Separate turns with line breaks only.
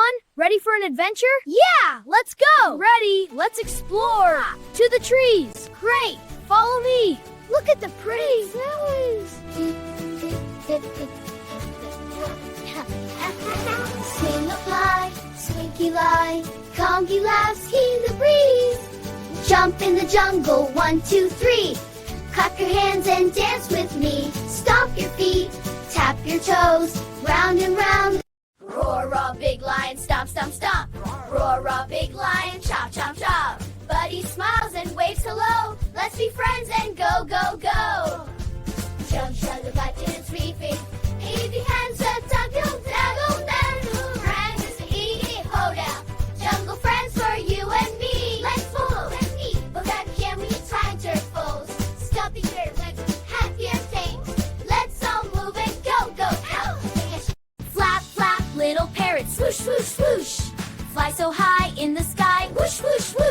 everyone. Ready for an adventure? Yeah, let's go. Ready, let's explore. To the trees. Great, follow me. Look at the pretty flowers.
Swing a fly, swinky lie, congy laughs, hear the breeze. Jump in the jungle, 1, 2, 3. Clap your hands and dance with me. Stomp your feet, tap your toes, round and round. Roar, roar, big lion, stomp, stomp, stomp. Roar, roar, big lion, chomp, chomp, chomp. Buddy smiles and waves hello. Let's be friends and go, go, go. Jump, shut the light, dance, repeat. Easy hands, tap, yo, dago, dago. Friends is an easy hoedown. Jungle friends for you and me. Let's move and eat, but that can we tighter foes. Stop your legs, happy your things. Let's all move and go, go, out. Flap, flap, little parrot, swoosh, swoosh, swoosh. Fly so high in the sky, whoosh, whoosh, whoosh.